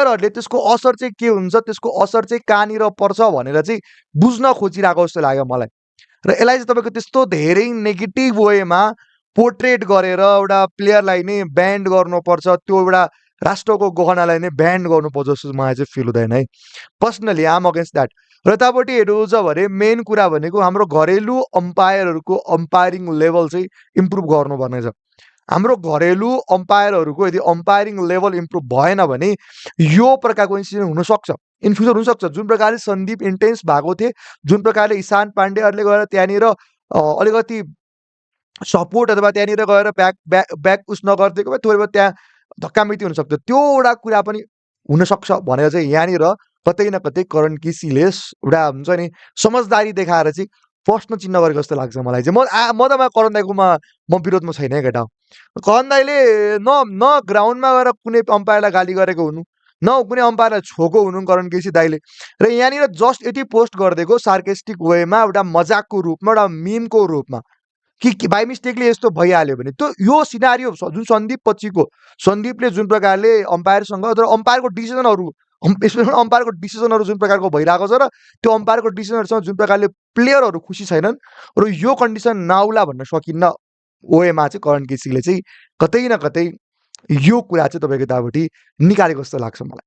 प्लेयरहरूले त्यसको असर चाहिँ के हुन्छ, त्यसको असर चाहिँ कहाँनिर पर्छ भनेर चाहिँ बुझ्न खोजिरहेको जस्तो लाग्यो मलाई। र यसलाई चाहिँ तपाईँको त्यस्तो धेरै नेगेटिभ वेमा पोर्ट्रेट गरेर एउटा प्लेयरलाई नै ब्यान्ड गर्नुपर्छ, त्यो एउटा राष्ट्रको गहनालाई नै ब्यान्ड गर्नुपर्छ जस्तो मलाई चाहिँ फिल हुँदैन है। Personally I am against that. र यतापट्टि हेर्नुहुन्छ भने मेन कुरा भनेको हाम्रो घरेलु अम्पायरहरूको अम्पायरिङ लेभल चाहिँ इम्प्रुभ गर्नुपर्ने छ। हाम्रो घरेलु अम्पायरहरूको यदि अम्पायरिङ लेभल इम्प्रुभ भएन भने यो प्रकारको इन्सिडेन्ट हुनसक्छ, इन फ्युचर हुनसक्छ। जुन प्रकारले सन्दीप इन्टेन्स भएको थिए, जुन प्रकारले ईशान पाण्डेहरूले गएर त्यहाँनिर अलिकति सपोर्ट अथवा त्यहाँनिर गएर ब्याक ब्याक ब्याक उस नगरिदिएको भए थोरै बहुत त्यहाँ धक्कामिति हुनसक्छ, त्यो एउटा कुरा पनि हुनसक्छ भनेर चाहिँ यहाँनिर कतै न कतै करण केसीले एउटा हुन्छ नि समझदारी देखाएर चाहिँ प्रश्न चिन्ह गरेको जस्तो लाग्छ मलाई चाहिँ। म त करण दाईकोमा म विरोधमा छैन है केटा। करण दाईले न ग्राउन्डमा गएर कुनै अम्पायरलाई गाली गरेको हुनु, न कुनै अम्पायरलाई छोको हुनु करण केसी दाईले। र यहाँनिर जस्ट यति पोस्ट गरिदिएको सार्केस्टिक वेमा, एउटा मजाकको रूपमा, एउटा मिमको रूपमा कि बाई मिस्टेकले यस्तो भइहाल्यो भने त्यो यो सिनारियो जुन सन्दीप पछिको सन्दीपले जुन प्रकारले अम्पायरसँग अथवा अम्पायरको डिसिजनहरू अम्पायरको डिसिजनहरू जुन प्रकारको भइरहेको छ र त्यो अम्पायरको डिसिजनहरूसँग जुन प्रकारले प्लेयरहरू खुसी छैनन् र यो कन्डिसन नआउला भन्न सकिन्न वेमा चाहिँ करण केसीले चाहिँ कतै न कतै यो कुरा चाहिँ तपाईँको यतापट्टि निकालेको जस्तो लाग्छ मलाई।